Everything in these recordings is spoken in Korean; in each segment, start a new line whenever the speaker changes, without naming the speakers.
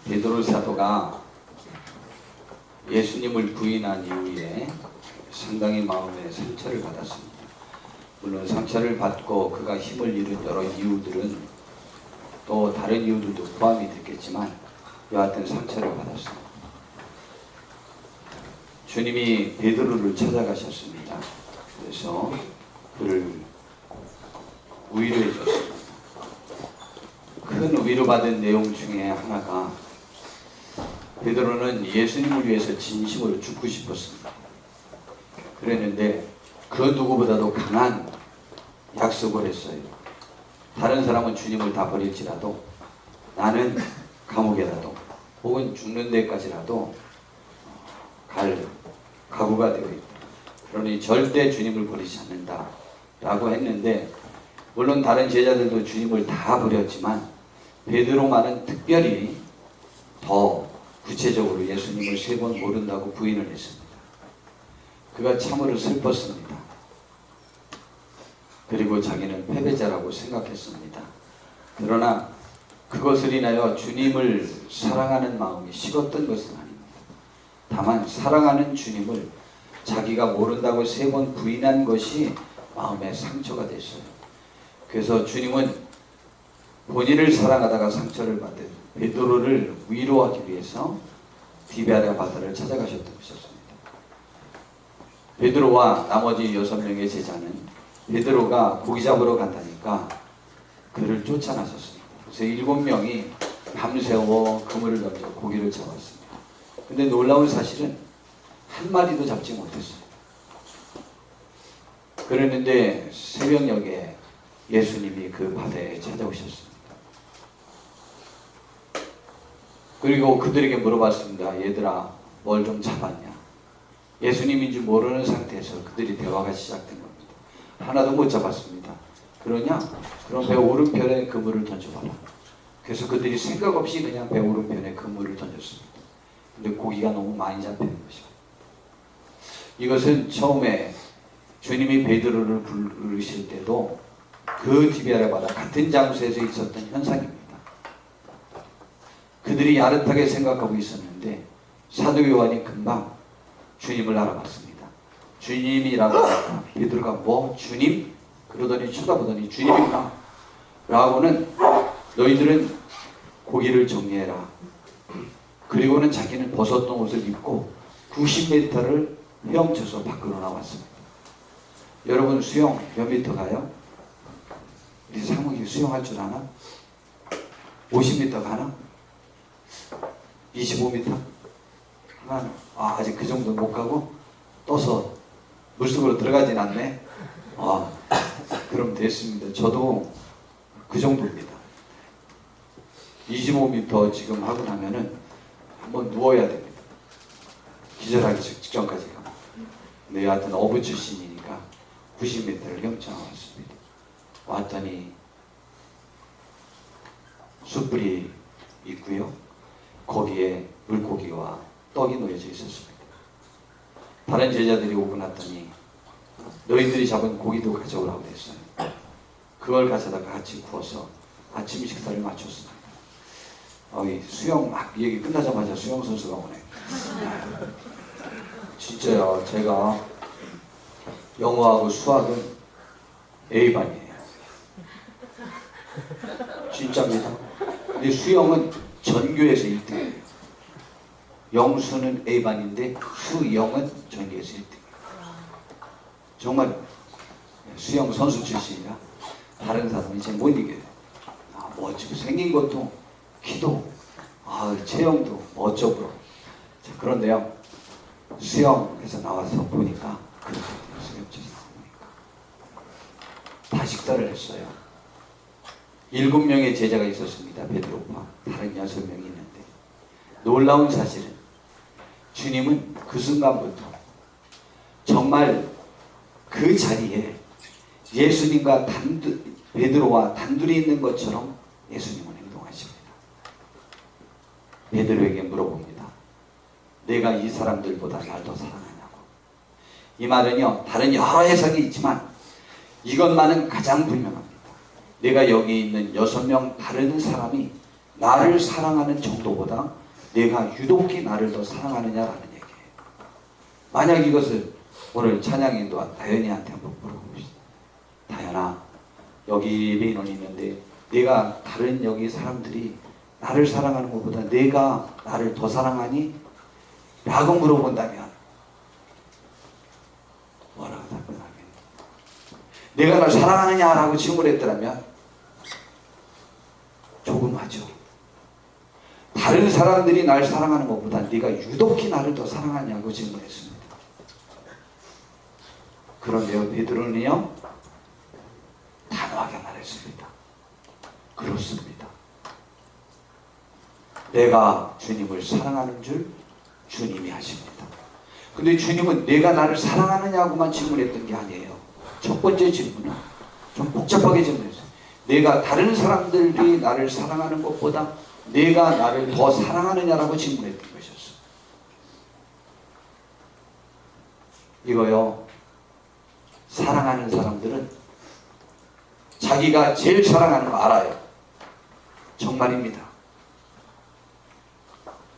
베드로 사도가 예수님을 부인한 이후에 상당히 마음에 상처를 받았습니다. 물론 상처를 받고 그가 힘을 잃은 여러 이유들은 또 다른 이유들도 포함이 됐겠지만 여하튼 상처를 받았습니다. 주님이 베드로를 찾아가셨습니다. 그래서 그를 위로해 줬습니다. 큰 위로받은 내용 중에 하나가 베드로는 예수님을 위해서 진심으로 죽고 싶었습니다. 그랬는데 그 누구보다도 강한 약속을 했어요. 다른 사람은 주님을 다 버릴지라도 나는 감옥에라도 혹은 죽는 데까지라도 갈 각오가 되어 있다. 그러니 절대 주님을 버리지 않는다 라고 했는데, 물론 다른 제자들도 주님을 다 버렸지만 베드로만은 특별히 더 구체적으로 예수님을 3번 모른다고 부인을 했습니다. 그가 참으로 슬펐습니다. 그리고 자기는 패배자라고 생각했습니다. 그러나 그것을 인하여 주님을 사랑하는 마음이 식었던 것은 아닙니다. 다만 사랑하는 주님을 자기가 모른다고 3번 부인한 것이 마음에 상처가 됐어요. 그래서 주님은 본인을 사랑하다가 상처를 받은 베드로를 위로하기 위해서 디베아랴 바다를 찾아가셨던 것이었습니다. 베드로와 나머지 6명의 제자는 베드로가 고기 잡으러 간다니까 그를 쫓아나섰습니다. 그래서 7명이 밤새워 그물을 던져 고기를 잡았습니다. 근데 놀라운 사실은 한 마리도 잡지 못했어요. 그랬는데 새벽녘에 예수님이 그 바다에 찾아오셨습니다. 그리고 그들에게 물어봤습니다. 얘들아, 뭘 좀 잡았냐? 예수님인지 모르는 상태에서 그들이 대화가 시작된 겁니다. 하나도 못 잡았습니다. 그러냐? 그럼 배 오른편에 그물을 던져봐라. 그래서 그들이 생각 없이 그냥 배 오른편에 그물을 던졌습니다. 근데 고기가 너무 많이 잡히는 것이죠. 이것은 처음에 주님이 베드로를 부르실 때도 그 디베아랴 바다 같은 장소에서 있었던 현상입니다. 그들이 야릇하게 생각하고 있었는데 사도 요한이 금방 주님을 알아봤습니다. 주님이라고 하니까 베드로가 뭐? 주님? 그러더니 쳐다보더니 주님이구나 라고는 너희들은 고기를 정리해라. 그리고는 자기는 벗었던 옷을 입고 90m를 헤엄쳐서 밖으로 나왔습니다. 여러분 수영 몇 미터 가요? 우리 상욱이 수영할 줄 아나? 50m 가나? 25m? 하나? 아직 그 정도 못 가고 떠서 물속으로 들어가진 않네? 그럼 됐습니다. 저도 그 정도입니다. 25m 지금 하고 나면은 한번 누워야 됩니다. 기절하기 직전까지 가면. 근데 여하튼 어부 출신이니까 90m를 헤엄쳐 나왔습니다. 왔더니 숯불이 있고요. 거기에 물고기와 떡이 놓여져 있었습니다. 다른 제자들이 오고 났더니 너희들이 잡은 고기도 가져오라고 했어요. 그걸 가져다가 같이 구워서 아침 식사를 마쳤습니다. 수영 막 얘기 끝나자마자 수영 선수가 오네. 진짜요. 제가 영어하고 수학은 A반이에요. 진짜입니다. 근데 수영은 전교에서 1등이에요. 영수는 A반인데 수영은 전교에서 1등이에요. 정말 수영 선수 출신이라 다른 사람이 제 못 이겨요. 멋지고 생긴 것도 키도 체형도 멋져보여. 그런데요, 수영에서 나와서 보니까 그렇게 수영장에서 나오니까 다 식사를 했어요. 7명의 제자가 있었습니다. 베드로와 다른 6명이 있는데 놀라운 사실은 주님은 그 순간부터 정말 그 자리에 예수님과 베드로와 단둘이 있는 것처럼 예수님은 행동하십니다. 베드로에게 물어봅니다. 내가 이 사람들보다 날 더 사랑하냐고. 이 말은요, 다른 여러 해석이 있지만 이것만은 가장 분명합니다. 내가 여기 있는 6명 다른 사람이 나를 사랑하는 정도보다 내가 유독히 나를 더 사랑하느냐라는 얘기예요. 만약 이것을 오늘 찬양 인도한 다현이한테 한번 물어봅시다. 다현아, 여기 예배 인원이 있는데 내가 다른 여기 사람들이 나를 사랑하는 것보다 내가 나를 더 사랑하니? 라고 물어본다면 뭐라고 답변하겠니? 내가 날 사랑하느냐? 라고 질문을 했더라면 조금 하죠. 다른 사람들이 날 사랑하는 것보다 네가 유독히 나를 더 사랑하냐고 질문했습니다. 그런데요, 베드로는요 단호하게 말했습니다. 그렇습니다. 내가 주님을 사랑하는 줄 주님이 아십니다. 근데 주님은 내가 나를 사랑하느냐고만 질문했던 게 아니에요. 첫 번째 질문은 좀 복잡하게 질문했어요. 내가 다른 사람들이 나를 사랑하는 것보다 내가 나를 더 사랑하느냐라고 질문했던 것이었어요. 이거요, 사랑하는 사람들은 자기가 제일 사랑하는 거 알아요. 정말입니다.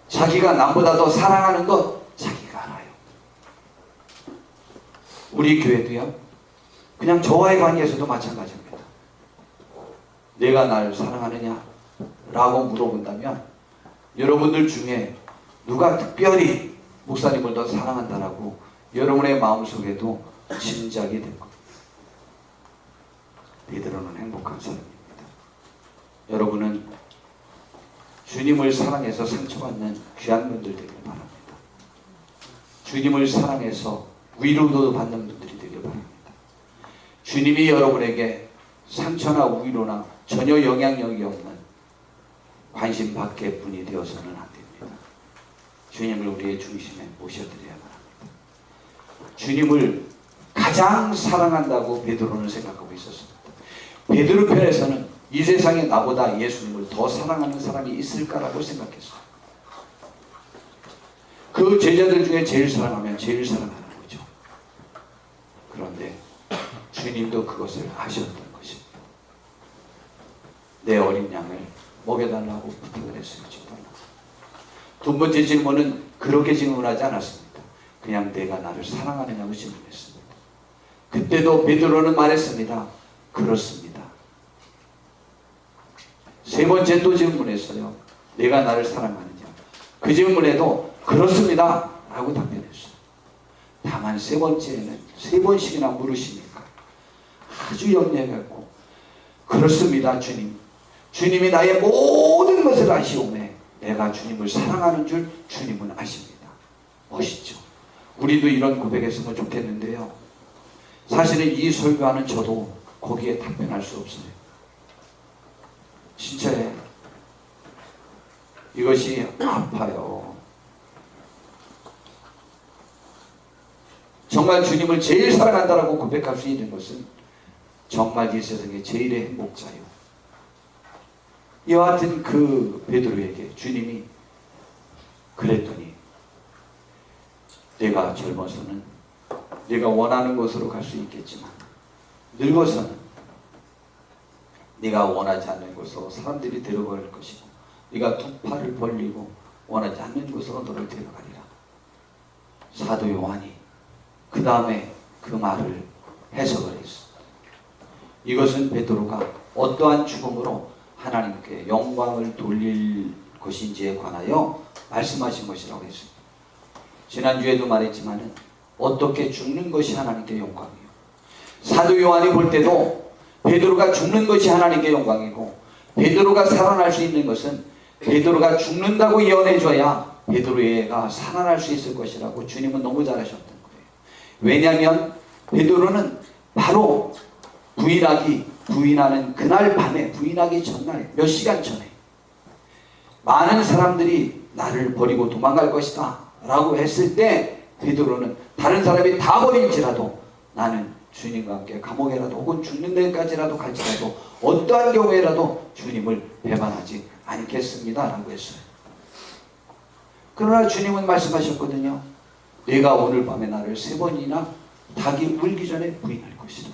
자기가 남보다 더 사랑하는 것 자기가 알아요. 우리 교회도요, 그냥 저와의 관계에서도 마찬가지입니다. 내가 나를 사랑하느냐? 라고 물어본다면 여러분들 중에 누가 특별히 목사님을 더 사랑한다라고 여러분의 마음속에도 짐작이 될 겁니다. 베드로는 행복한 사람입니다. 여러분은 주님을 사랑해서 상처받는 귀한 분들 되길 바랍니다. 주님을 사랑해서 위로도 받는 분들이 되길 바랍니다. 주님이 여러분에게 상처나 위로나 전혀 영향력이 없는 관심 밖의 분이 되어서는 안 됩니다. 주님을 우리의 중심에 모셔드려야 합니다. 주님을 가장 사랑한다고 베드로는 생각하고 있었습니다. 베드로 편에서는 이 세상에 나보다 예수님을 더 사랑하는 사람이 있을까라고 생각했어요. 그 제자들 중에 제일 사랑하면 제일 사랑하는 거죠. 그런데 주님도 그것을 아셨던 것입니다. 내 어린 양을 먹여달라고 부탁을 했어요. 두 번째 질문은 그렇게 질문하지 않았습니다. 그냥 내가 나를 사랑하느냐고 질문했습니다. 그때도 베드로는 말했습니다. 그렇습니다. 세 번째 또 질문했어요. 내가 나를 사랑하느냐? 그 질문에도 그렇습니다 라고 답변했어요. 다만 세 번째에는 세 번씩이나 물으시니까 아주 염려했고, 그렇습니다 주님. 주님이 나의 모든 것을 아시오매 내가 주님을 사랑하는 줄 주님은 아십니다. 멋있죠? 우리도 이런 고백했으면 좋겠는데요. 사실은 이 설교하는 저도 거기에 답변할 수 없어요. 진짜예요. 이것이 아파요. 정말 주님을 제일 사랑한다라고 고백할 수 있는 것은 정말 이 세상의 제일의 행복자요. 이와 같은 그 베드로에게 주님이 그랬더니 내가 젊어서는 네가 원하는 곳으로 갈 수 있겠지만 늙어서는 네가 원하지 않는 곳으로 사람들이 데려갈 것이고 네가 두 팔을 벌리고 원하지 않는 곳으로 너를 데려가리라. 사도 요한이 그 다음에 그 말을 해석을 했습니다. 이것은 베드로가 어떠한 죽음으로 하나님께 영광을 돌릴 것인지에 관하여 말씀하신 것이라고 했습니다. 지난주에도 말했지만은 어떻게 죽는 것이 하나님께 영광이에요. 사도 요한이 볼 때도 베드로가 죽는 것이 하나님께 영광이고, 베드로가 살아날 수 있는 것은 베드로가 죽는다고 예언해줘야 베드로가 살아날 수 있을 것이라고 주님은 너무 잘하셨던 거예요. 왜냐하면 베드로는 바로 부인하는 그날 밤에, 부인하기 전날 몇 시간 전에 많은 사람들이 나를 버리고 도망갈 것이다 라고 했을 때 베드로는 다른 사람이 다 버릴지라도 나는 주님과 함께 감옥에라도 혹은 죽는 데까지라도 갈지라도 어떠한 경우에라도 주님을 배반하지 않겠습니다 라고 했어요. 그러나 주님은 말씀하셨거든요. 내가 오늘 밤에 나를 3번이나 닭이 울기 전에 부인할 것이다.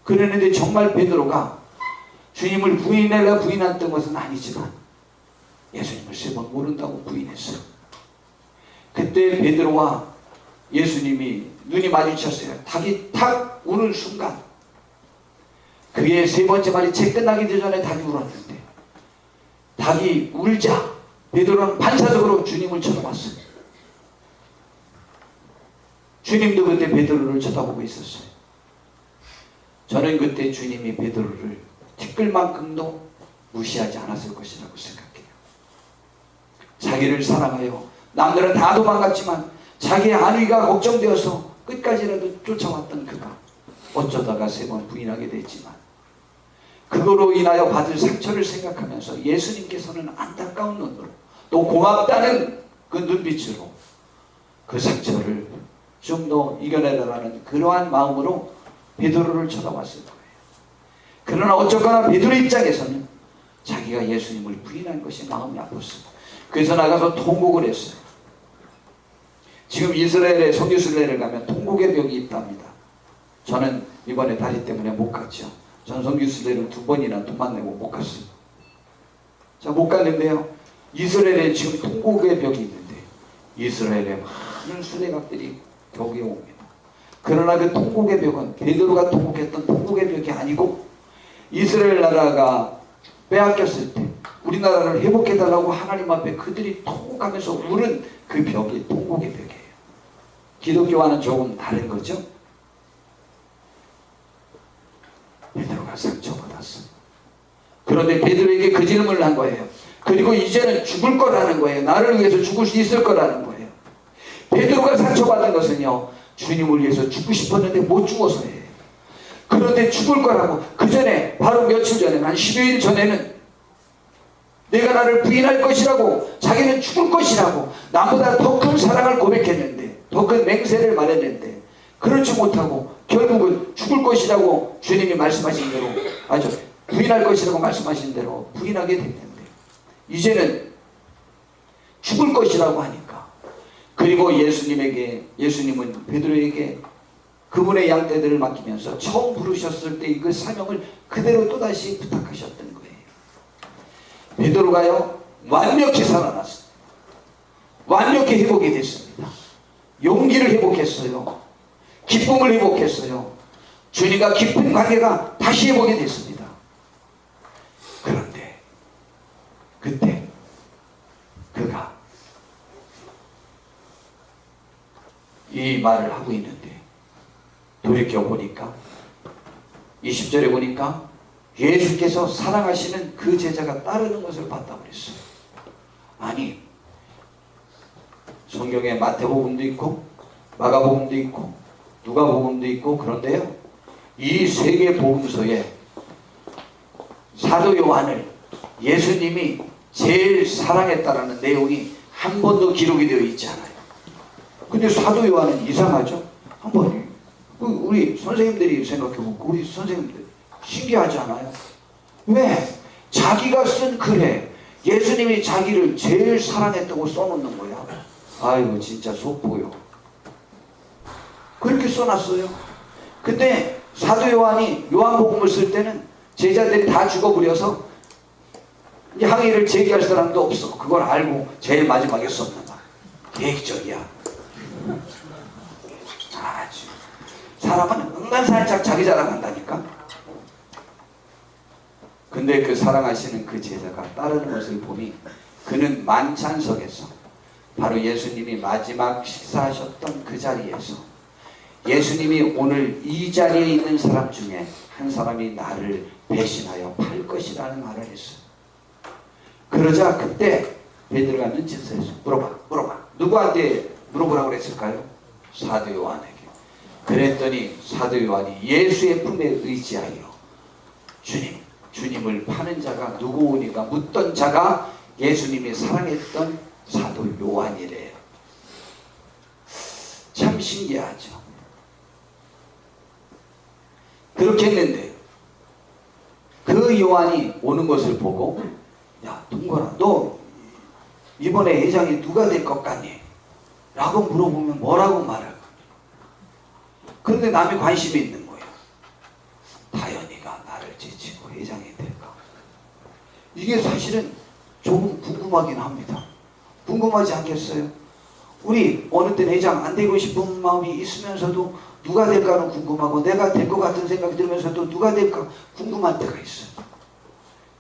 그랬는데 정말 베드로가 주님을 부인했던 것은 아니지만 세 번 모른다고 부인했어요. 그때 베드로와 예수님이 눈이 마주쳤어요. 닭이 탁 우는 순간 그의 세 번째 말이 채 끝나기 전에 닭이 울었는데, 닭이 울자 베드로는 반사적으로 주님을 쳐다봤어요. 주님도 그때 베드로를 쳐다보고 있었어요. 저는 그때 주님이 베드로를 티끌만큼도 무시하지 않았을 것이라고 생각해요. 자기를 사랑하여 남들은 다 도망갔지만 자기의 안위가 걱정되어서 끝까지라도 쫓아왔던 그가 어쩌다가 세 번 부인하게 됐지만, 그거로 인하여 받을 상처를 생각하면서 예수님께서는 안타까운 눈으로 또 고맙다는 그 눈빛으로 그 상처를 좀 더 이겨내라는 그러한 마음으로 베드로를 쳐다봤을 거예요. 그러나 어쩌거나 베드로 입장에서는 자기가 예수님을 부인한 것이 마음이 아팠어요. 그래서 나가서 통곡을 했어요. 지금 이스라엘의 성지순례를 가면 통곡의 벽이 있답니다. 저는 이번에 다리 때문에 못 갔죠. 전 성지순례를 2번이나 돈 내고 못 갔어요. 자, 못 갔는데요, 이스라엘에 지금 통곡의 벽이 있는데 이스라엘에 많은 순례각들이 벽에 옵니다. 그러나 그 통곡의 벽은 베드로가 통곡했던 통곡의 벽이 아니고, 이스라엘 나라가 빼앗겼을 때 우리나라를 회복해달라고 하나님 앞에 그들이 통곡하면서 우는 그 벽이 통곡의 벽이에요. 기독교와는 조금 다른 거죠. 베드로가 상처받았어요. 그런데 베드로에게 그 질문을 한 거예요. 그리고 이제는 죽을 거라는 거예요. 나를 위해서 죽을 수 있을 거라는 거예요. 베드로가 상처받은 것은요, 주님을 위해서 죽고 싶었는데 못 죽어서예요. 그런데 죽을 거라고, 그 전에 바로 며칠 전에, 한 10여일 전에는 내가 나를 부인할 것이라고, 자기는 죽을 것이라고 나보다 더 큰 사랑을 고백했는데, 더 큰 맹세를 말했는데 그렇지 못하고 결국은 죽을 것이라고 주님이 말씀하신 대로, 부인할 것이라고 말씀하신 대로 부인하게 됐는데, 이제는 죽을 것이라고 하니까, 그리고 예수님은 베드로에게 그분의 양떼들을 맡기면서 처음 부르셨을 때 그 사명을 그대로 또다시 부탁하셨던 거예요. 베드로가요, 완벽히 살아났어요. 완벽히 회복이 됐습니다. 용기를 회복했어요. 기쁨을 회복했어요. 주님과 깊은 관계가 다시 회복이 됐습니다. 그런데 그때 그가 이 말을 하고 있는데, 돌이켜보니까 20절에 보니까 예수께서 사랑하시는 그 제자가 따르는 것을 봤다고 그랬어요. 아니, 성경에 마태복음도 있고 마가복음도 있고 누가복음도 있고, 그런데요, 이 세 개 복음서에 사도 요한을 예수님이 제일 사랑했다라는 내용이 한 번도 기록이 되어 있지 않아요. 근데 사도 요한은 이상하죠? 한번 우리 선생님들이 생각해보고, 우리 선생님들 신기하지 않아요? 왜? 자기가 쓴 글에 예수님이 자기를 제일 사랑했다고 써놓는 거야. 아이고, 진짜 속보요. 그렇게 써놨어요. 근데 사도 요한이 요한복음을 쓸 때는 제자들이 다 죽어버려서 이제 항의를 제기할 사람도 없어. 그걸 알고 제일 마지막에 썼나 봐. 계획적이야. 아주 사람은 은간살짝 자기 자랑한다니까. 근데 그 사랑하시는 그 제자가 따르는 것을 보니, 그는 만찬석에서 바로 예수님이 마지막 식사하셨던 그 자리에서 예수님이 오늘 이 자리에 있는 사람 중에 한 사람이 나를 배신하여 팔 것이라는 말을 했어요. 그러자 그때 베드로가 눈치채서 물어봐. 누구한테 물어보라고 그랬을까요? 사도 요한에게. 그랬더니 사도 요한이 예수의 품에 의지하여 주님을 파는 자가 누구오니까 묻던 자가 예수님이 사랑했던 사도 요한이래요. 참 신기하죠. 그렇게 했는데 그 요한이 오는 것을 보고, 야, 동건아, 너 이번에 회장이 누가 될 것 같니? 라고 물어보면 뭐라고 말할까? 그런데 남이 관심이 있는 거예요. 다현이가 나를 제치고 회장이 될까? 이게 사실은 조금 궁금한 궁금하긴 합니다. 궁금하지 않겠어요? 우리 어느 때 회장 안 되고 싶은 마음이 있으면서도 누가 될까는 궁금하고, 내가 될 것 같은 생각이 들면서도 누가 될까 궁금한 때가 있어요.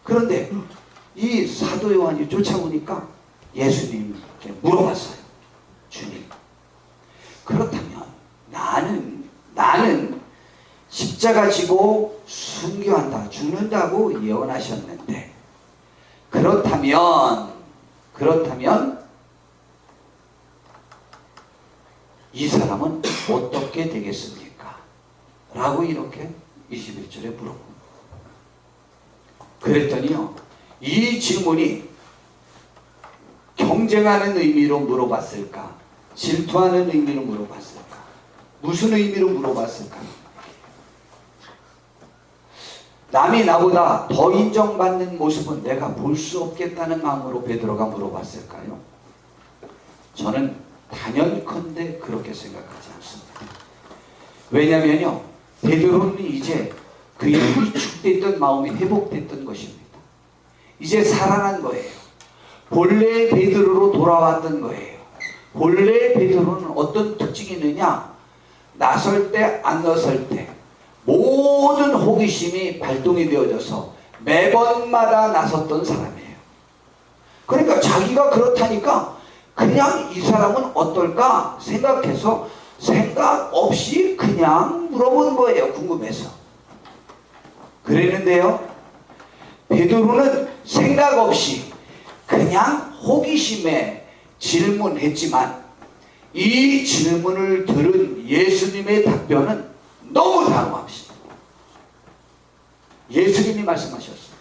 그런데 이 사도 요한이 쫓아오니까 예수님께 물어봤어요. 주님, 그렇다면 나는 십자가 지고 순교한다, 죽는다고 예언하셨는데, 그렇다면 이 사람은 어떻게 되겠습니까? 라고 이렇게 21절에 물어봅니다. 그랬더니요, 이 질문이 경쟁하는 의미로 물어봤을까? 질투하는 의미로 물어봤을까? 무슨 의미로 물어봤을까? 남이 나보다 더 인정받는 모습은 내가 볼 수 없겠다는 마음으로 베드로가 물어봤을까요? 저는 단연컨대 그렇게 생각하지 않습니다. 왜냐면요, 베드로는 이제 그의 위축됐던 마음이 회복됐던 것입니다. 이제 살아난 거예요. 본래의 베드로로 돌아왔던 거예요. 본래의 베드로는 어떤 특징이 있느냐? 나설 때 안 나설 때 모든 호기심이 발동이 되어져서 매번마다 나섰던 사람이에요. 그러니까 자기가 그렇다니까 그냥 이 사람은 어떨까 생각해서 생각 없이 그냥 물어본 거예요. 궁금해서. 그랬는데요, 베드로는 생각 없이 그냥 호기심에 질문했지만, 이 질문을 들은 예수님의 답변은 너무 단호합니다. 예수님이 말씀하셨어요.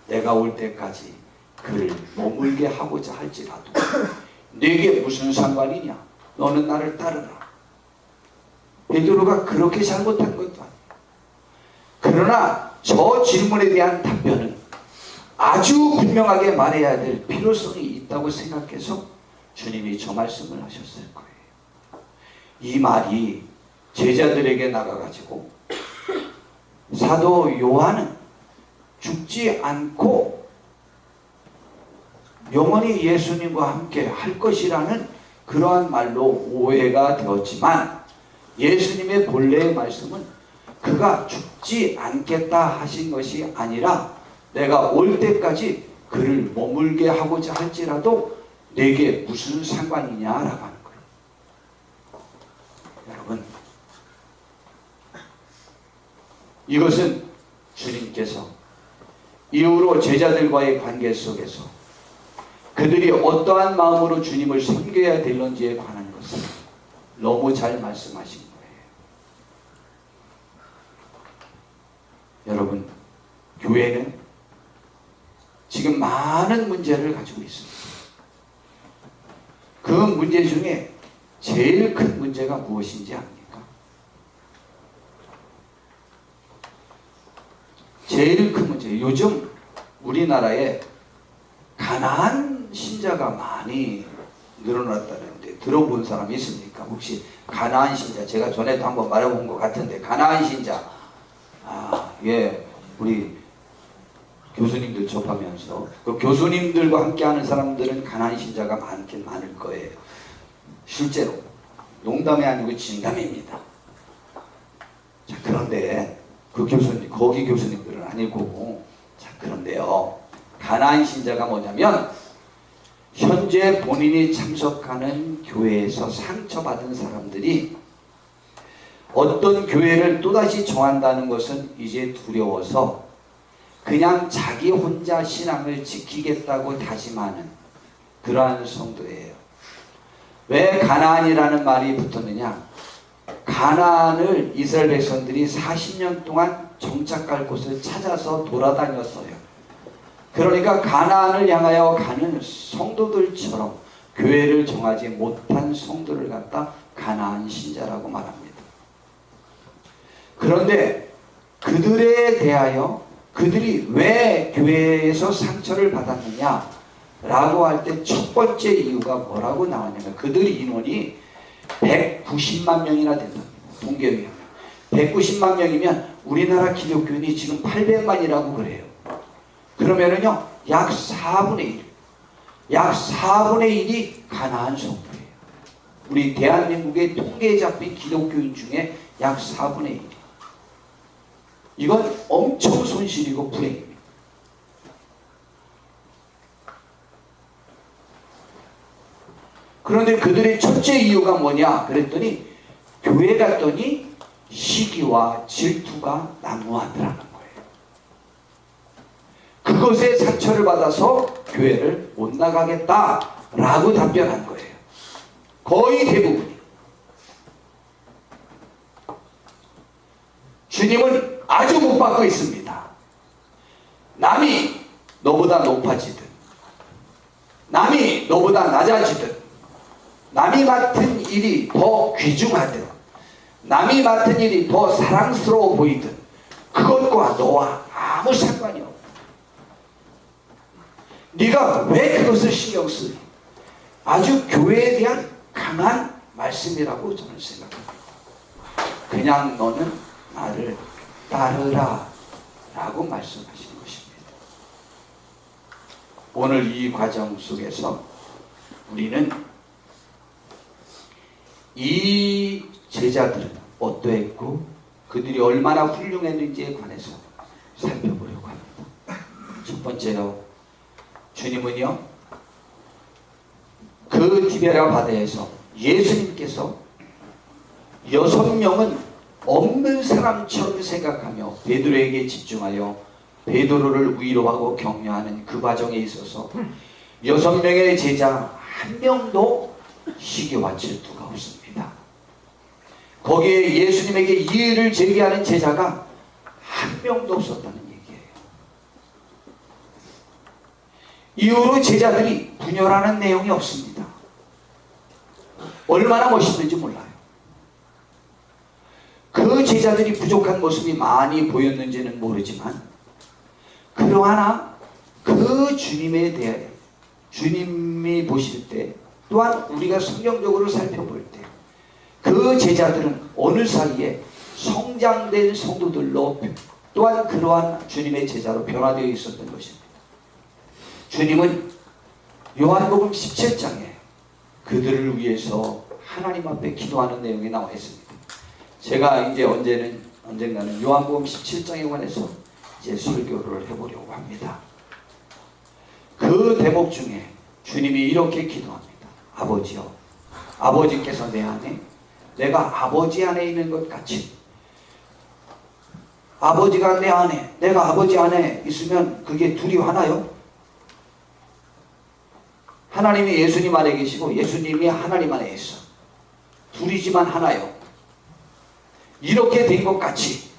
내가 올 때까지 그를 머물게 하고자 할지라도 네게 무슨 상관이냐? 너는 나를 따르라. 베드로가 그렇게 잘못한 것도 아니에요. 그러나 저 질문에 대한 답변은 아주 분명하게 말해야 될 필요성이 있다고 생각해서 주님이 저 말씀을 하셨을 거예요. 이 말이 제자들에게 나가가지고 사도 요한은 죽지 않고 영원히 예수님과 함께 할 것이라는 그러한 말로 오해가 되었지만, 예수님의 본래의 말씀은 그가 죽지 않겠다 하신 것이 아니라 내가 올 때까지 그를 머물게 하고자 할지라도 내게 무슨 상관이냐라고 하는 거예요. 여러분, 이것은 주님께서 이후로 제자들과의 관계 속에서 그들이 어떠한 마음으로 주님을 섬겨야 될런지에 관한 것을 너무 잘 말씀하신 거예요. 여러분, 교회는 지금 많은 문제를 가지고 있습니다. 그 문제 중에 제일 큰 문제가 무엇인지 압니까? 제일 큰 문제, 요즘 우리나라에 가난한 신자가 많이 늘어났다는데 들어본 사람이 있습니까? 혹시 가난한 신자, 제가 전에도 한번 말해본 것 같은데, 가난한 신자, 예, 우리 교수님들 접하면서 그 교수님들과 함께하는 사람들은 가난한 신자가 많긴 많을 거예요. 실제로 농담이 아니고 진담입니다. 자, 그런데 그 교수님, 거기 교수님들은 아니고, 자, 그런데요, 가난한 신자가 뭐냐면 현재 본인이 참석하는 교회에서 상처받은 사람들이 어떤 교회를 또다시 정한다는 것은 이제 두려워서 그냥 자기 혼자 신앙을 지키겠다고 다짐하는 그러한 성도예요. 왜 가나안이라는 말이 붙었느냐? 가나안을 이스라엘 백성들이 40년 동안 정착할 곳을 찾아서 돌아다녔어요. 그러니까 가나안을 향하여 가는 성도들처럼 교회를 정하지 못한 성도를 갖다 가나안 신자라고 말합니다. 그런데 그들에 대하여 그들이 왜 교회에서 상처를 받았느냐 라고 할 때 첫 번째 이유가 뭐라고 나왔냐면, 그들 인원이 190만 명이나 된답니다. 통계에 의하면 190만 명이면 우리나라 기독교인이 지금 800만이라고 그래요. 그러면은요 약 4분의 1, 약 4분의 1이 가나안 성도예요. 우리 대한민국의 통계에 잡힌 기독교인 중에 약 4분의 1. 이건 엄청 손실이고 불행입니다. 그런데 그들의 첫째 이유가 뭐냐 그랬더니 교회 갔더니 시기와 질투가 난무하더라는 거예요. 그것에 상처를 받아서 교회를 못 나가겠다라고 답변한 거예요. 거의 대부분이. 주님은 아주 못 받고 있습니다. 남이 너보다 높아지든 남이 너보다 낮아지든 남이 맡은 일이 더 귀중하든 남이 맡은 일이 더 사랑스러워 보이든 그것과 너와 아무 상관이 없다. 네가 왜 그것을 신경 쓰니? 아주 교회에 대한 강한 말씀이라고 저는 생각합니다. 그냥 너는 나를 따르라 라고 말씀하시는 것입니다. 오늘 이 과정 속에서 우리는 이 제자들은 어떠했고 그들이 얼마나 훌륭했는지에 관해서 살펴보려고 합니다. 첫 번째로 주님은요 그 디베라 바다에서 예수님께서 6명은 없는 사람처럼 생각하며 베드로에게 집중하여 베드로를 위로하고 격려하는 그 과정에 있어서 6명의 제자 한 명도 시기와 질투가 없습니다. 거기에 예수님에게 이의를 제기하는 제자가 한 명도 없었다는 얘기예요. 이후로 제자들이 분열하는 내용이 없습니다. 얼마나 멋있는지 몰라요. 그 제자들이 부족한 모습이 많이 보였는지는 모르지만 그러하나 그 주님에 대해 주님이 보실 때 또한 우리가 성경적으로 살펴볼 때 그 제자들은 어느 사이에 성장된 성도들로 또한 그러한 주님의 제자로 변화되어 있었던 것입니다. 주님은 요한복음 17장에 그들을 위해서 하나님 앞에 기도하는 내용이 나와 있습니다. 제가 이제 언젠가는 요한복음 17장에 관해서 이제 설교를 해보려고 합니다. 그 대목 중에 주님이 이렇게 기도합니다. 아버지여, 아버지께서 내 안에 내가 아버지 안에 있는 것 같이 아버지가 내 안에 내가 아버지 안에 있으면 그게 둘이 하나요? 하나님이 예수님 안에 계시고 예수님이 하나님 안에 있어. 둘이지만 하나요. 이렇게 된 것 같이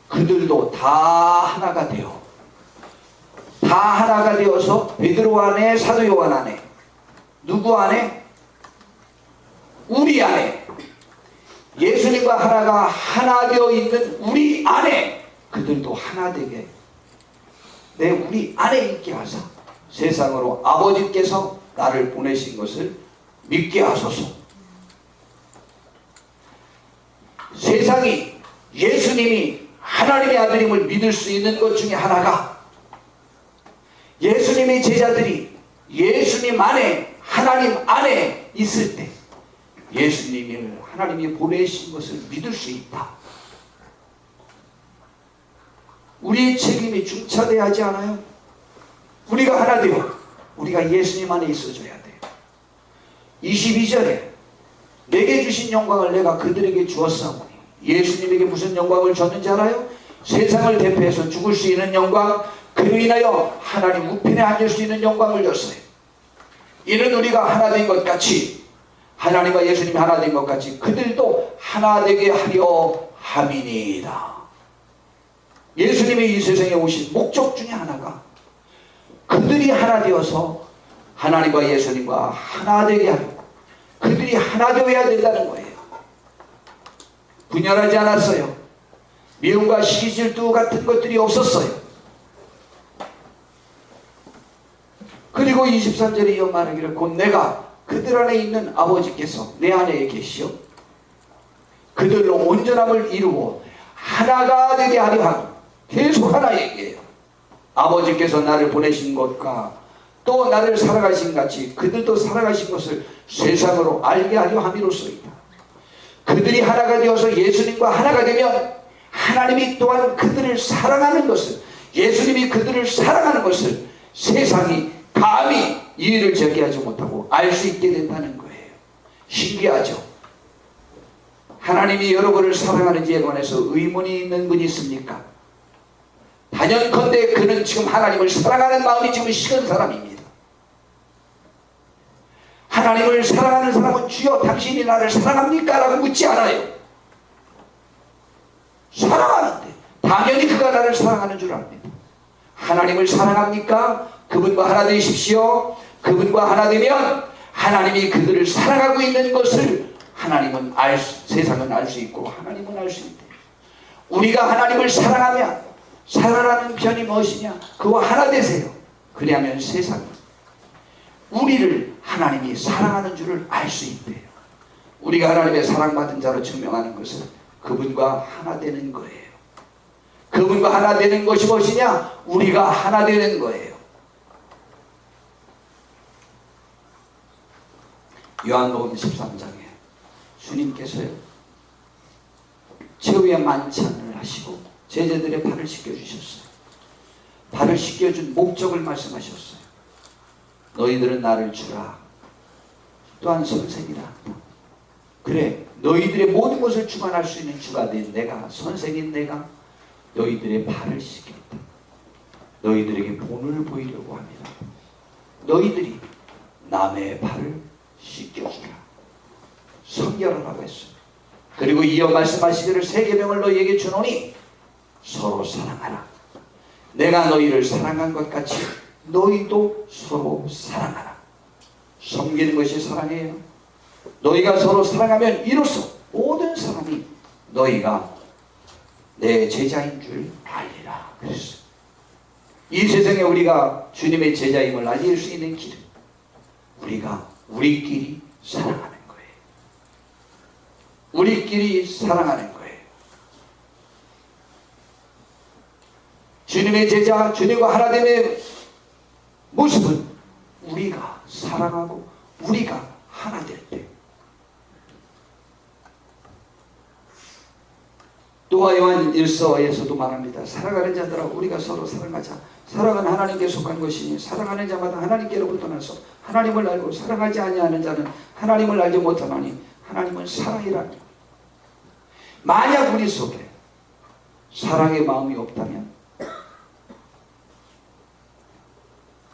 그들도 다 하나가 되어 다 하나가 되어서 베드로 안에 사도 요한 안에 누구 안에? 우리 안에 예수님과 하나가 하나 되어 있는 우리 안에 그들도 하나 되게 내 우리 안에 있게 하사 세상으로 아버지께서 나를 보내신 것을 믿게 하소서. 세상이 예수님이 하나님의 아들임을 믿을 수 있는 것 중에 하나가 예수님의 제자들이 예수님 안에 하나님 안에 있을 때 예수님을 하나님이 보내신 것을 믿을 수 있다. 우리의 책임이 중차돼야 하지 않아요? 우리가 하나 되어 우리가 예수님 안에 있어줘야 돼요. 22절에 내게 주신 영광을 내가 그들에게 주었사오니 예수님에게 무슨 영광을 줬는지 알아요? 세상을 대표해서 죽을 수 있는 영광, 그로 인하여 하나님 우편에 앉을 수 있는 영광을 줬어요. 이는 우리가 하나 된 것 같이 하나님과 예수님이 하나 된 것 같이 그들도 하나 되게 하려 함이니이다. 예수님이 이 세상에 오신 목적 중에 하나가 그들이 하나 되어서 하나님과 예수님과 하나 되게 하려고 그들이 하나 되어야 된다는 거예요. 분열하지 않았어요. 미움과 시기질투 같은 것들이 없었어요. 그리고 23절에 이어 말하기를 곧 내가 그들 안에 있는 아버지께서 내 안에 계시오 그들로 온전함을 이루어 하나가 되게 하려 하고 계속 하나 얘기해요. 아버지께서 나를 보내신 것과 또 나를 살아가신 같이 그들도 살아가신 것을 세상으로 알게 하려 함이로소이다. 그들이 하나가 되어서 예수님과 하나가 되면 하나님이 또한 그들을 사랑하는 것을, 예수님이 그들을 사랑하는 것을 세상이 감히 이의를 제기하지 못하고 알 수 있게 된다는 거예요. 신기하죠? 하나님이 여러분을 사랑하는지에 관해서 의문이 있는 분이 있습니까? 단연컨대 그는 지금 하나님을 사랑하는 마음이 지금 식은 사람입니다. 하나님을 사랑하는 사람은 주여 당신이 나를 사랑합니까? 라고 묻지 않아요. 사랑하는데 당연히 그가 나를 사랑하는 줄 압니다. 하나님을 사랑합니까? 그분과 하나 되십시오. 그분과 하나 되면 하나님이 그들을 사랑하고 있는 것을 하나님은 세상은 알 수 있고 하나님은 알 수 있대요. 우리가 하나님을 사랑하면 살아나는 편이 무엇이냐? 그와 하나 되세요. 그리하면 세상은 우리를 하나님이 사랑하는 줄을 알 수 있대요. 우리가 하나님의 사랑받은 자로 증명하는 것은 그분과 하나 되는 거예요. 그분과 하나 되는 것이 무엇이냐? 우리가 하나 되는 거예요. 요한복음 13장에 주님께서요 최후의 만찬을 하시고 제자들의 발을 씻겨주셨어요. 발을 씻겨준 목적을 말씀하셨어요. 너희들은 나를 주라. 또한 선생이라. 그래, 너희들의 모든 것을 주관할 수 있는 주가 된 내가, 선생인 내가 너희들의 발을 씻겼다. 너희들에게 본을 보이려고 합니다. 너희들이 남의 발을 씻겨주라. 성결하라고 했어요. 그리고 이어 말씀하시기를 새 계명을 너희에게 주노니 서로 사랑하라. 내가 너희를 사랑한 것 같이 너희도 서로 사랑하라. 섬기는 것이 사랑이에요. 너희가 서로 사랑하면 이로써 모든 사람이 너희가 내 제자인 줄 알리라. 그랬어요. 이 세상에 우리가 주님의 제자임을 알릴 수 있는 길은 우리가 우리끼리 사랑하는 거예요. 우리끼리 사랑하는 거예요. 주님의 제자, 주님과 하나됨의 모습은 우리가 사랑하고 우리가 하나 될 때. 또한 요한 1서에서도 말합니다. 사랑하는 자들아 우리가 서로 사랑하자. 사랑은 하나님께 속한 것이니 사랑하는 자마다 하나님께로부터 나서 하나님을 알고 사랑하지 아니하는 자는 하나님을 알지 못하나니 하나님은 사랑이라니. 만약 우리 속에 사랑의 마음이 없다면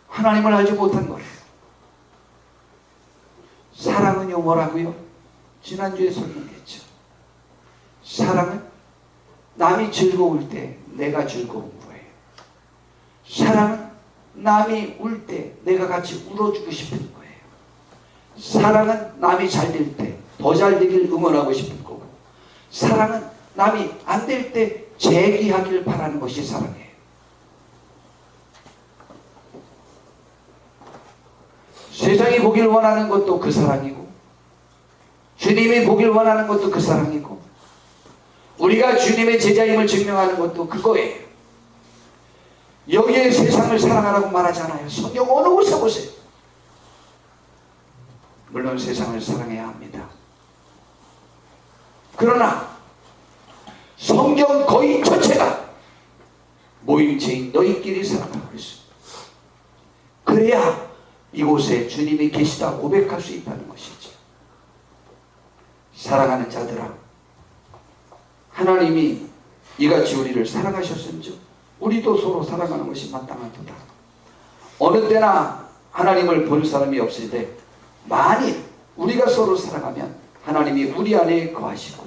하나님을 알지 못한 거예요. 사랑은요 뭐라고요? 지난주에 설명했죠. 사랑은 남이 즐거울 때 내가 즐거운 거예요. 사랑은 남이 울 때 내가 같이 울어주고 싶은 거예요. 사랑은 남이 잘 될 때 더 잘 되길 응원하고 싶은 거고, 사랑은 남이 안 될 때 재기하길 바라는 것이 사랑이에요. 세상이 보길 원하는 것도 그 사랑이고, 주님이 보길 원하는 것도 그 사랑이고, 우리가 주님의 제자임을 증명하는 것도 그거예요. 여기에 세상을 사랑하라고 말하잖아요. 성경 어느 곳에 보세요. 물론 세상을 사랑해야 합니다. 그러나 성경 거의 전체가 모임체인 너희끼리 사랑하고 있습니다. 그래야 이곳에 주님이 계시다 고백할 수 있다는 것이죠. 사랑하는 자들아, 하나님이 이같이 우리를 사랑하셨은즉 우리도 서로 사랑하는 것이 마땅하도다. 어느 때나 하나님을 본 사람이 없을 때 만일 우리가 서로 사랑하면 하나님이 우리 안에 거하시고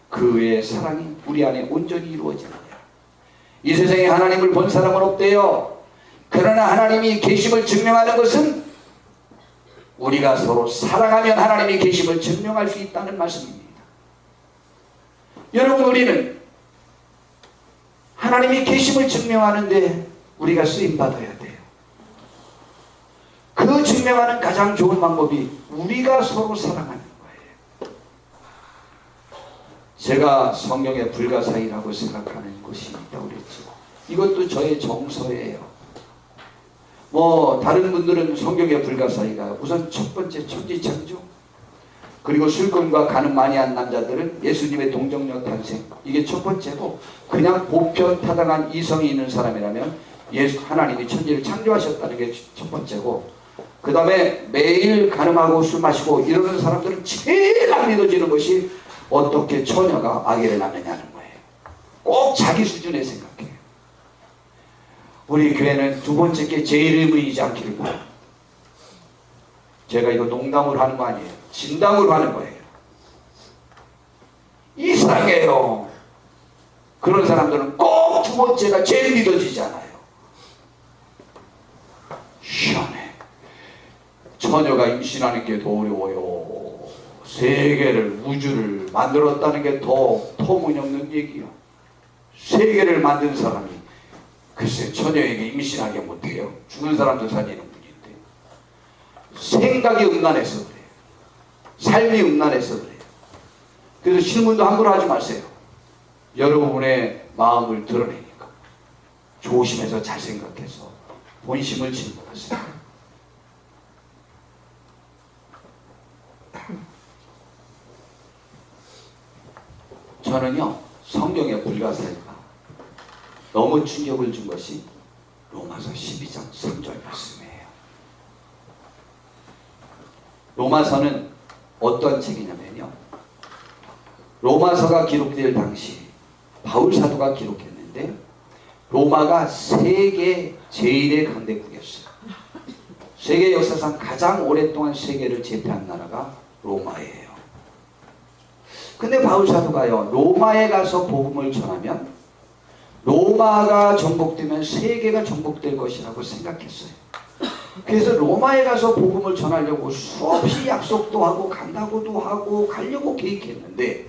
그의 사랑이 우리 안에 온전히 이루어집니다. 이 세상에 하나님을 본 사람은 없대요. 그러나 하나님이 계심을 증명하는 것은 우리가 서로 사랑하면 하나님이 계심을 증명할 수 있다는 말씀입니다. 여러분, 우리는 하나님이 계심을 증명하는데 우리가 쓰임받아야 돼요. 그 증명하는 가장 좋은 방법이 우리가 서로 사랑하는 거예요. 제가 성경의 불가사의라고 생각하는 것이 있다고 그랬죠. 이것도 저의 정서예요. 다른 분들은 성경의 불가사의가 우선 첫 번째 천지창조, 그리고 술꾼과 간음 많이 한 남자들은 예수님의 동정녀 탄생, 이게 첫 번째고, 그냥 보편타당한 이성이 있는 사람이라면 하나님이 천지를 창조하셨다는 게 첫 번째고, 그 다음에 매일 간음하고 술 마시고 이러는 사람들은 제일 안 믿어지는 것이 어떻게 처녀가 아기를 낳느냐는 거예요. 꼭 자기 수준에 생각해요. 우리 교회는 두 번째 게 제일 의문이지 않기를 바랍니다. 제가 이거 농담으로 하는 거 아니에요. 진담으로 하는 거예요. 이상해요. 그런 사람들은 꼭 두 번째가 제일 믿어지잖아요. 희한해. 처녀가 임신하는 게 더 어려워요. 세계를, 우주를 만들었다는 게 더 터무니없는 얘기요. 세계를 만든 사람이 글쎄 처녀에게 임신하게 못해요. 죽은 사람도 살리는 분인데. 생각이 음란해서 그래요. 삶이 음란해서 그래요. 그래서 실문도 함부로 하지 마세요. 여러분의 마음을 드러내니까 조심해서 잘 생각해서 본심을 질문하세요. 저는요, 성경의 불가사의가 너무 충격을 준 것이 로마서 12장 3절 말씀이에요. 로마서는 어떤 책이냐면요, 로마서가 기록될 당시 바울 사도가 기록했는데 로마가 세계 제1의 강대국이었어요. 세계 역사상 가장 오랫동안 세계를 제패한 나라가 로마예요. 근데 바울 사도가요, 로마에 가서 복음을 전하면 로마가 정복되면 세계가 정복될 것이라고 생각했어요. 그래서 로마에 가서 복음을 전하려고 수없이 약속도 하고 간다고도 하고 가려고 계획했는데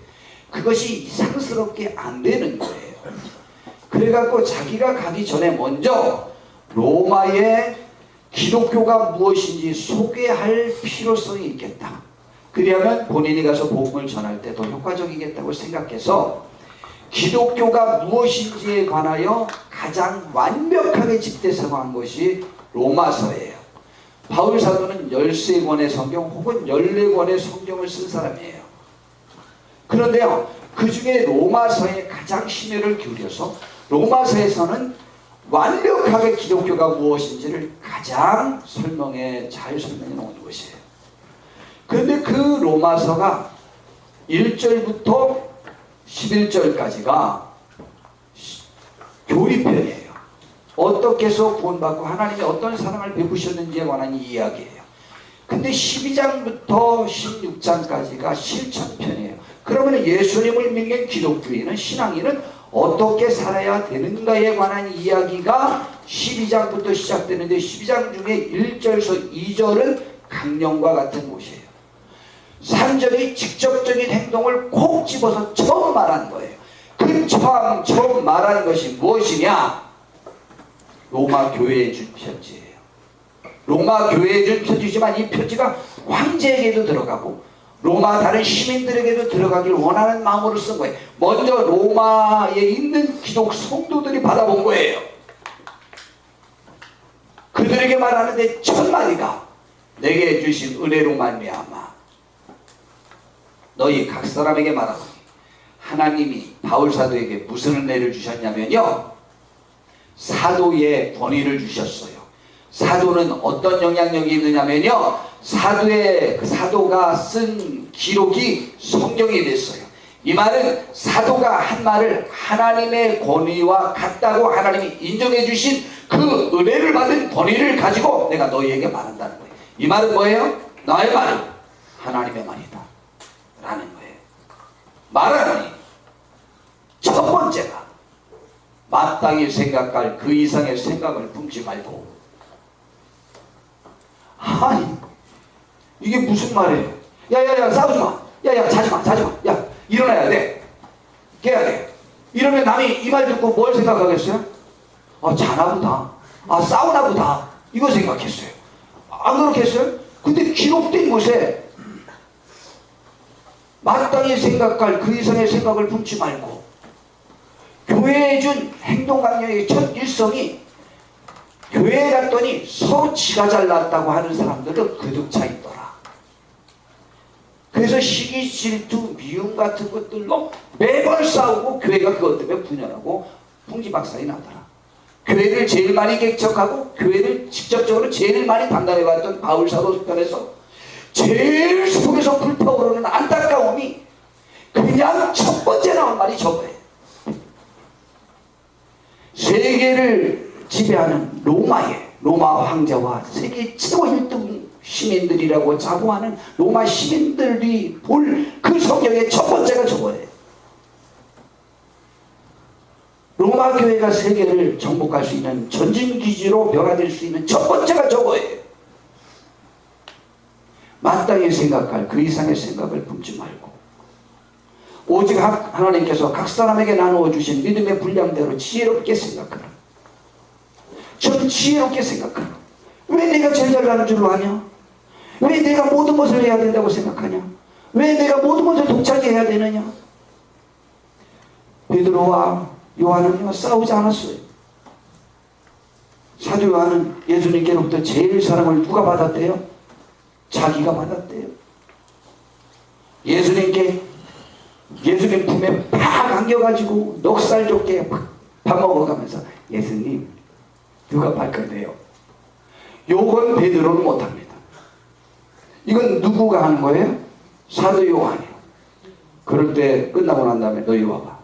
그것이 이상스럽게 안 되는 거예요. 그래갖고 자기가 가기 전에 먼저 로마의 기독교가 무엇인지 소개할 필요성이 있겠다. 그리하면 본인이 가서 복음을 전할 때 더 효과적이겠다고 생각해서 기독교가 무엇인지에 관하여 가장 완벽하게 집대성한 것이 로마서예요. 바울 사도는 13권의 성경 혹은 14권의 성경을 쓴 사람이에요. 그런데요, 그 중에 로마서에 가장 심혈을 기울여서 로마서에서는 완벽하게 기독교가 무엇인지를 가장 잘 설명해 놓은 것이에요. 그런데 그 로마서가 1절부터 11절까지가 교리편이에요. 어떻게 해서 구원받고 하나님이 어떤 사랑을 베푸셨는지에 관한 이야기예요. 근데 12장부터 16장까지가 실천편이에요. 그러면 예수님을 믿는 기독교인은, 신앙인은 어떻게 살아야 되는가에 관한 이야기가 12장부터 시작되는데 12장 중에 1절에서 2절은 강령과 같은 곳이에요. 3절이 직접적인 행동을 콕 집어서 처음 말한 거예요. 그 처음 말한 것이 무엇이냐? 로마 교회에 준 편지예요. 로마 교회에 준 편지지만 이 편지가 황제에게도 들어가고 로마 다른 시민들에게도 들어가길 원하는 마음으로 쓴 거예요. 먼저 로마에 있는 기독 성도들이 받아본 거예요. 그들에게 말하는데 첫 마디가 내게 주신 은혜로 말미암아 너희 각 사람에게 말하노니 하나님이 바울 사도에게 무슨 은혜를 주셨냐면요, 사도의 권위를 주셨어요. 사도는 어떤 영향력이 있느냐면요, 사도가 쓴 기록이 성경이 됐어요. 이 말은 사도가 한 말을 하나님의 권위와 같다고 하나님이 인정해 주신 그 은혜를 받은 권위를 가지고 내가 너희에게 말한다는 거예요. 이 말은 뭐예요? 나의 말은 하나님의 말이다 라는 거예요. 말하니 첫 번째가 마땅히 생각할 그 이상의 생각을 품지 말고. 아니 이게 무슨 말이에요? 야야야 싸우지마, 야야 자지마, 야 일어나야 돼, 깨야 돼. 이러면 남이 이 말 듣고 뭘 생각하겠어요? 아 자나보다, 아 싸우나보다, 이거 생각했어요. 안 그렇겠어요? 근데 기록된 곳에 마땅히 생각할 그 이상의 생각을 품지 말고, 교회에 준 행동 강령의 첫 일성이 교회에 갔더니 서로 지가 잘났다고 하는 사람들은 그득 차 있더라. 그래서 시기, 질투, 미움 같은 것들로 매번 싸우고 교회가 그것 때문에 분열하고 풍지박산이 나더라. 교회를 제일 많이 개척하고 교회를 직접적으로 제일 많이 담당해왔던 바울 사도 편에서 제일 속에서 불타오르는 안타까움이 그냥 첫 번째 나온 말이 저거예요. 세계를 지배하는 로마 황제와 세계 최고 1등 시민들이라고 자부하는 로마 시민들이 볼 그 성경의 첫 번째가 저거예요. 로마 교회가 세계를 정복할 수 있는 전진기지로 변화될 수 있는 첫 번째가 저거예요. 마땅히 생각할 그 이상의 생각을 품지 말고 오직 하나님께서 각 사람에게 나누어 주신 믿음의 분량대로 지혜롭게 생각하라. 좀 지혜롭게 생각하라. 왜 내가 제일 잘나는 줄로 아냐? 왜 내가 모든 것을 해야 된다고 생각하냐? 왜 내가 모든 것을 독차지해야 되느냐? 베드로와 요한은요 싸우지 않았어요. 사도 요한은 예수님께로부터 제일 사랑을 누가 받았대요? 자기가 받았대요. 예수님 품에 팍 안겨가지고 넉살 좋게 밥 먹어가면서 예수님 누가 발 건데요? 요건 베드로는 못합니다. 이건 누구가 하는 거예요? 사도 요한이요. 그럴 때 끝나고 난 다음에 너 이리 와봐.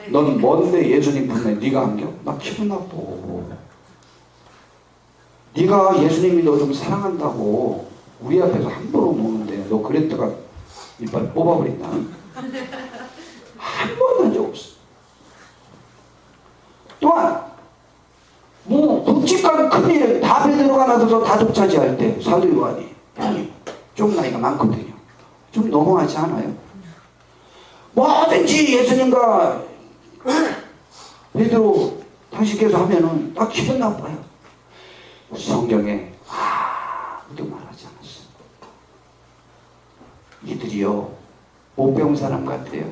넌 뭔데 예수님 품에 네가 안겨? 나 기분 나빠. 네가 예수님이 너 좀 사랑한다고 우리 앞에서 함부로 먹는데 너 그랬다가 이빨 뽑아버린다. 한 번도 한 적 없어. 또한 뭐 묵직한 큰일을 다 베드로가 놔둬서 다 독차지할 때 사도 요한이 형님 좀 나이가 많거든요. 좀 너무하지 않아요? 뭐든지 예수님과 베드로 당신께서 하면은 나 기분 나빠요. 성경에 아무도 말하지 않았어요. 이들이요 못 배운 사람 같아요.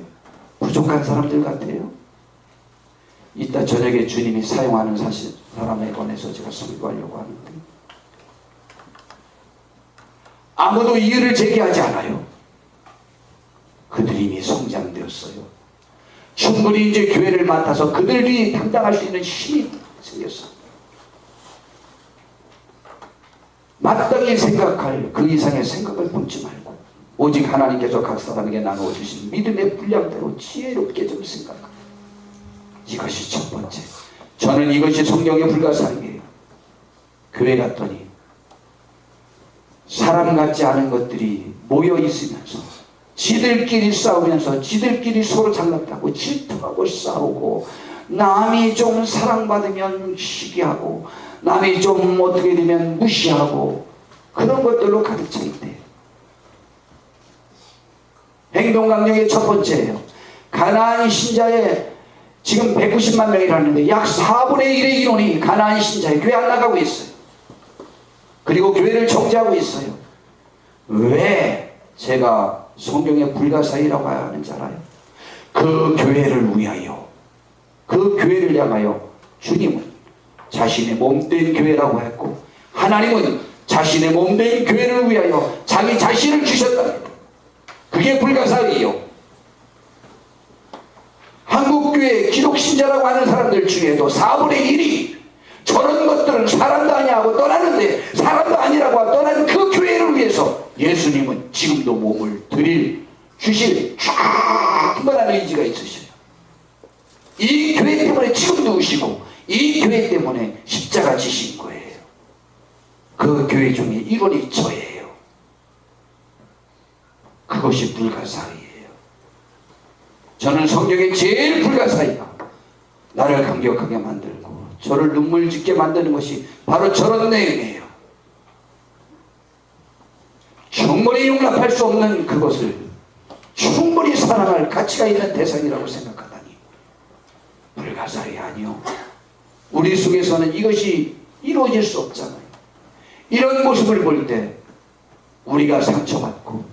부족한 사람들 같아요. 이따 저녁에 주님이 사용하는 사람에 관해서 제가 설교하려고 하는데 아무도 이유를 제기하지 않아요. 그들이 이미 성장되었어요. 충분히 이제 교회를 맡아서 그들이 담당할 수 있는 힘이 생겼어요. 마땅히 생각할 그 이상의 생각을 품지 말고 오직 하나님께서 각 사람에게 나누어 주신 믿음의 분량대로 지혜롭게 좀 생각하라. 이것이 첫 번째. 저는 이것이 성경의 불가사의예요. 교회 갔더니 사람 같지 않은 것들이 모여 있으면서 지들끼리 싸우면서 지들끼리 서로 장난하고 질투하고 싸우고 남이 좀 사랑받으면 시기하고 남이 좀 어떻게 되면 무시하고 그런 것들로 가득 차 있대요. 행동강령의 첫 번째예요. 가나안 신자의 지금 190만 명이라는데 약 4분의 1의 인원이 가나안 신자에 교회 안 나가고 있어요. 그리고 교회를 정지하고 있어요. 왜 제가 성경의 불가사의라고 하는지 알아요? 그 교회를 위하여 그 교회를 향하여 주님은 자신의 몸된 교회라고 했고 하나님은 자신의 몸된 교회를 위하여 자기 자신을 주셨답니다. 그게 불가사의요. 한국교회 기독신자라고 하는 사람들 중에도 4분의 1이 저런 것들은 사람도 아니야 하고 떠나는데 사람도 아니라고 하고 떠난 그 교회를 위해서 예수님은 지금도 몸을 주실 충분한 의지가 있으셔요. 이 교회 때문에 지금도 오시고 이 교회 때문에 십자가 지신 거예요. 그 교회 중에 일원이 저예요. 그것이 불가사의예요. 저는 성경의 제일 불가사의가 나를 감격하게 만들고 저를 눈물 짓게 만드는 것이 바로 저런 내용이에요. 충분히 용납할 수 없는 그것을 충분히 사랑할 가치가 있는 대상이라고 생각하다니 불가사의 아니요. 우리 속에서는 이것이 이루어질 수 없잖아요. 이런 모습을 볼 때 우리가 상처받고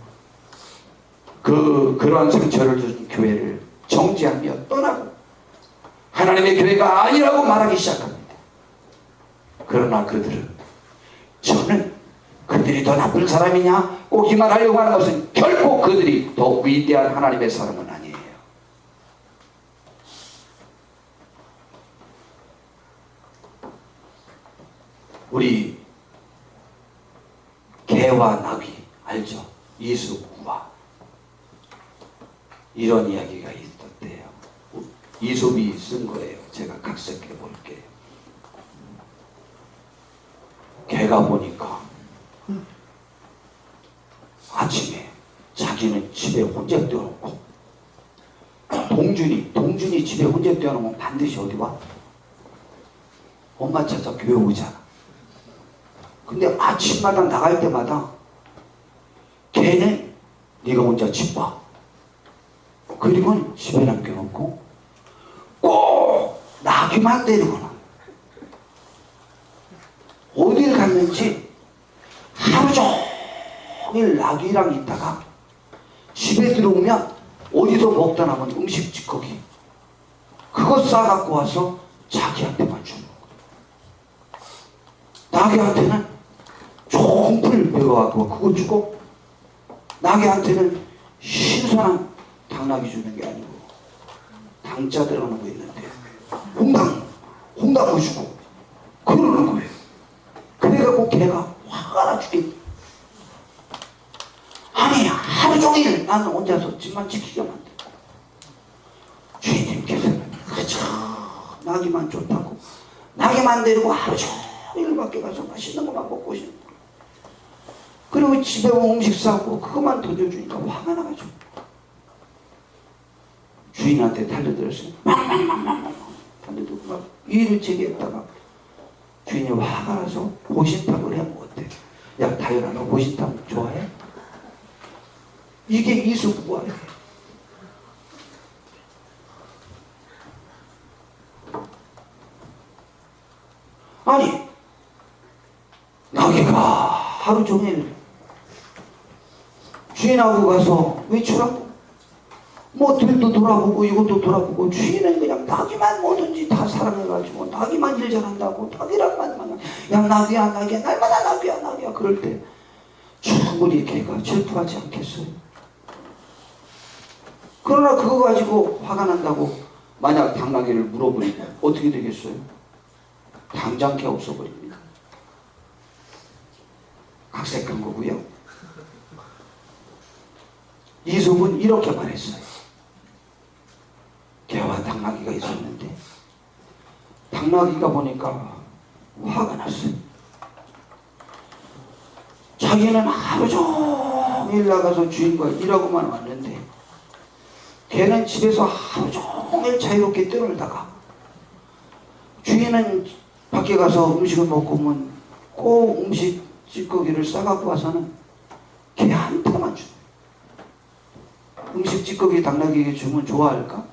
그러한 상처를 준 교회를 정지하며 떠나고 하나님의 교회가 아니라고 말하기 시작합니다. 그러나 그들은, 저는 그들이 더 나쁜 사람이냐 꼭 이 말하려고 하는 것은 결코 그들이 더 위대한 하나님의 사람은 아니에요. 우리 개와 나귀 알죠? 이솝과 이런 이야기가 있었대요. 이솝이 쓴 거예요. 제가 각색해 볼게요. 개가 보니까 아침에 자기는 집에 혼자 떼어놓고, 동준이 집에 혼자 떼어놓으면 반드시 어디 와? 엄마 찾아 교회 오잖아. 근데 아침마다 나갈 때마다 걔는 네가 혼자 집 와. 그리고 집에 남겨놓고 꼭 나귀만 데리거나 어딜 갔는지 하루 종일 나귀랑 있다가 집에 들어오면 어디서 먹다 남은 음식 찌꺼기 그거 싸갖고 와서 자기한테만 주는 거예요. 나귀한테는 좋은 풀 배워갖고 그거 주고, 나귀한테는 신선한 당나귀 주는 게 아니고 당자 들어가는 거 있는데 홍당무 주고 그러는 거예요. 그래갖고 걔가 화가 나 죽겠다. 아니 하루 종일 나는 혼자서 집만 지키게 만들고, 주인님께서는 그저 나귀만 좋다고 나귀만 데리고 하루 종일 밖에 가서 맛있는 것만 먹고 오시는 거예요. 그리고 집에 오면 음식 싸고 그것만 던져주니까 화가 나가지고 주인한테 달려들었어요. 달려들고 막 일을 제기했다가 주인이 화가 나서 보신탕을 해 먹었대. 야 다현아, 너 보신탕 좋아해? 이게 이수부부하네. 아니 나귀가 하루 종일 주인하고 가서 외출하고 뭐 들도 돌아보고 이것도 돌아보고, 주인은 그냥 나귀만 뭐든지 다 사랑해가지고 나귀만 일 잘한다고 나귀랑만 만나. 야 나귀야 날마다 나귀야 그럴 때 충분히 걔가 질투하지 않겠어요? 그러나 그거 가지고 화가 난다고 만약 당나귀를 물어버리면 어떻게 되겠어요? 당장 걔 없어버립니다. 각색한 거고요. 이솝은 이렇게 말했어요. 개와 당나귀가 있었는데 당나귀가 보니까 화가 났어요. 자기는 하루 종일 나가서 주인과 일하고만 왔는데 걔는 집에서 하루 종일 자유롭게 뛰놀다가 주인은 밖에 가서 음식을 먹고 오면 꼭 음식 찌꺼기를 싸갖고 와서는 걔한테만 줘. 음식 찌꺼기 당나귀에게 주면 좋아할까?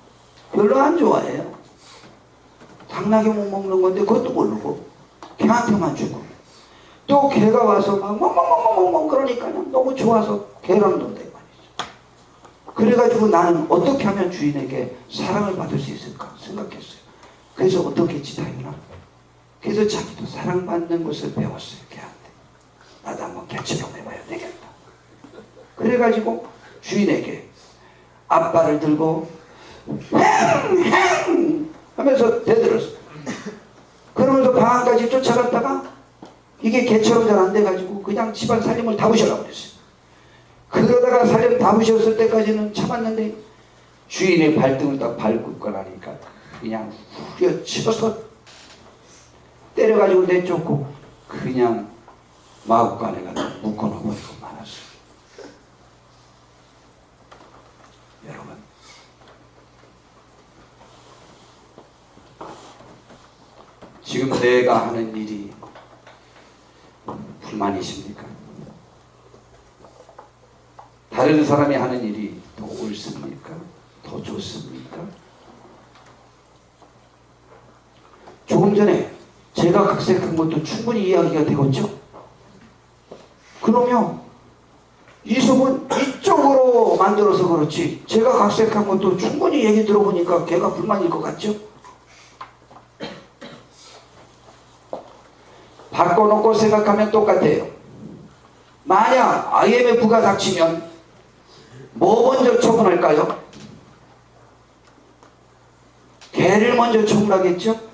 별로 안 좋아해요. 당나귀 못 먹는 건데 그것도 모르고 걔한테만 주고, 또 걔가 와서 막 멍멍멍멍멍 그러니까 너무 좋아서 걔랑 논다 이 말이죠. 그래가지고 나는 어떻게 하면 주인에게 사랑을 받을 수 있을까 생각했어요. 그래서 어떻게 했지 다현아? 그래서 자기도 사랑받는 것을 배웠어요. 걔한테. 나도 한번 개처럼 해봐야 되겠다. 그래가지고 주인에게 앞발을 들고 행 하면서 대들었어. 그러면서 방 안까지 쫓아갔다가 이게 개처럼 잘 안 돼가지고 그냥 집안 살림을 다 부시려고 그랬어요. 그러다가 살림 다 부셨을 때까지는 참았는데 주인의 발등을 딱 밟고 나니까 그냥 후려치어서 때려가지고 내쫓고 그냥 마구간에 가서 묶어놓아버리고 말았어요. 여러분, 지금 내가 하는 일이 불만이십니까? 다른 사람이 하는 일이 더 옳습니까? 더 좋습니까? 조금 전에 제가 각색한 것도 충분히 이야기가 되겠죠? 그러면 이솝은 이쪽으로 만들어서 그렇지 제가 각색한 것도 충분히 얘기 들어보니까 걔가 불만일 것 같죠? 바꿔놓고 생각하면 똑같아요. 만약 IMF가 닥치면 뭐 먼저 처분할까요? 개를 먼저 처분하겠죠?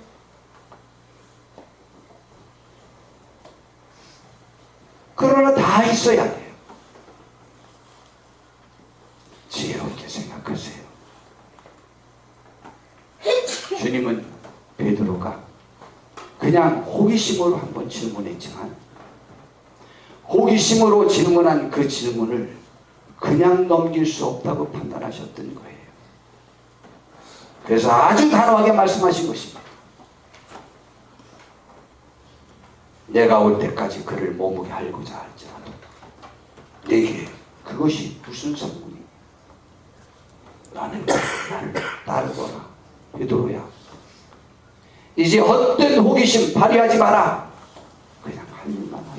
그러나 다 있어야 돼요. 지혜롭게 생각하세요. 주님은 베드로가 그냥 호기심으로 한번 질문했지만 호기심으로 질문한 그 질문을 그냥 넘길 수 없다고 판단하셨던 거예요. 그래서 아주 단호하게 말씀하신 것입니다. 내가 올 때까지 그를 몸무게 알고자 할지라도 내게 그것이 무슨 상관이니? 나를 따르거라. 베드로야, 이제 헛된 호기심 발휘하지 마라. 그냥 할 일만 하라.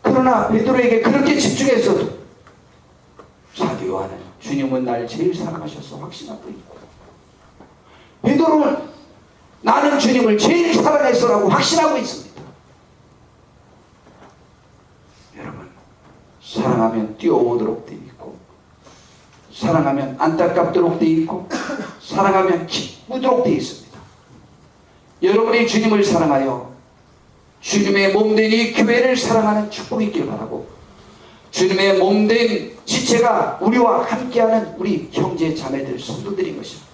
그러나 베드로에게 그렇게 집중했어도 사도 요한은 주님은 날 제일 사랑하셔서 확신하고 있고, 베드로는 나는 주님을 제일 사랑해서라고 확신하고 있습니다. 여러분, 사랑하면 뛰어오도록 되어 있고, 사랑하면 안타깝도록 되어 있고, 사랑하면 기쁘도록 되어 있습니다. 여러분이 주님을 사랑하여 주님의 몸된 이 교회를 사랑하는 축복이 있길 바라고, 주님의 몸된 지체가 우리와 함께하는 우리 형제 자매들 성도들인 것입니다.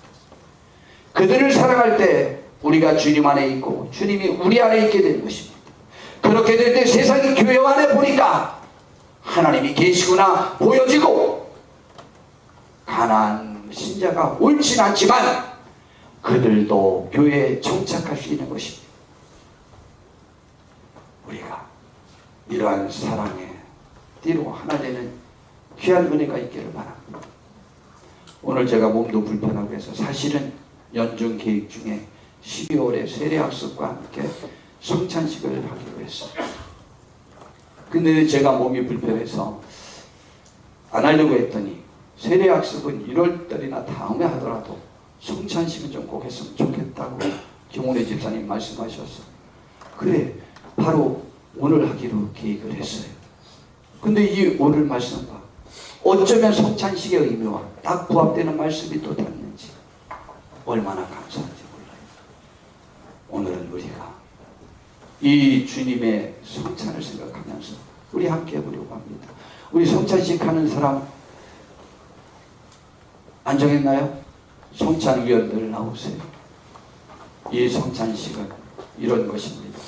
그들을 사랑할 때 우리가 주님 안에 있고 주님이 우리 안에 있게 되는 것입니다. 그렇게 될 때 세상이 교회 안에 보니까 하나님이 계시구나 보여지고, 가난한 신자가 옳진 않지만 그들도 교회에 정착할 수 있는 것입니다. 우리가 이러한 사랑의 띠로 하나 되는 귀한 은혜가 있기를 바랍니다. 오늘 제가 몸도 불편하고 해서 사실은 연중 계획 중에 12월에 세례학습과 함께 성찬식을 하기로 했어요. 근데 제가 몸이 불편해서 안 하려고 했더니 세례학습은 1월달이나 다음에 하더라도 성찬식은 좀 꼭 했으면 좋겠다고 김원혜 집사님 말씀하셔서, 그래 바로 오늘 하기로 계획을 했어요. 근데 이 오늘 말씀과 어쩌면 성찬식의 의미와 딱 부합되는 말씀이 또 닿는지 얼마나 감사한지 몰라요. 오늘은 우리가 이 주님의 성찬을 생각하면서 우리 함께 해보려고 합니다. 우리 성찬식 하는 사람 안 정했나요? 성찬위원들 나오세요. 이 성찬식은 이런 것입니다.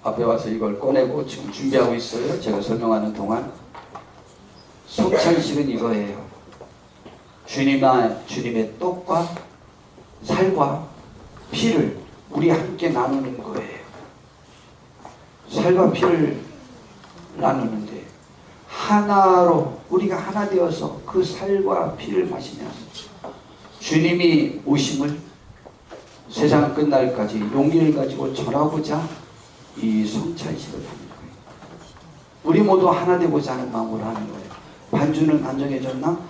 앞에 와서 이걸 꺼내고 지금 준비하고 있어요. 제가 설명하는 동안. 성찬식은 이거예요. 주님의 떡과 살과 피를 우리 함께 나누는 거예요. 살과 피를 나누는데 하나로 우리가 하나 되어서 그 살과 피를 마시면서 주님이 오심을 세상 끝날까지 용기를 가지고 전하고자 이 성찬식을 하는 거예요. 우리 모두 하나 되고자 하는 마음으로 하는 거예요. 반주는 안 정해졌나?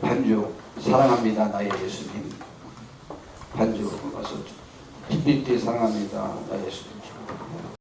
반주 사랑합니다 나의 예수님. 반주 와서 pitbt 사랑합니다 나의 예수님.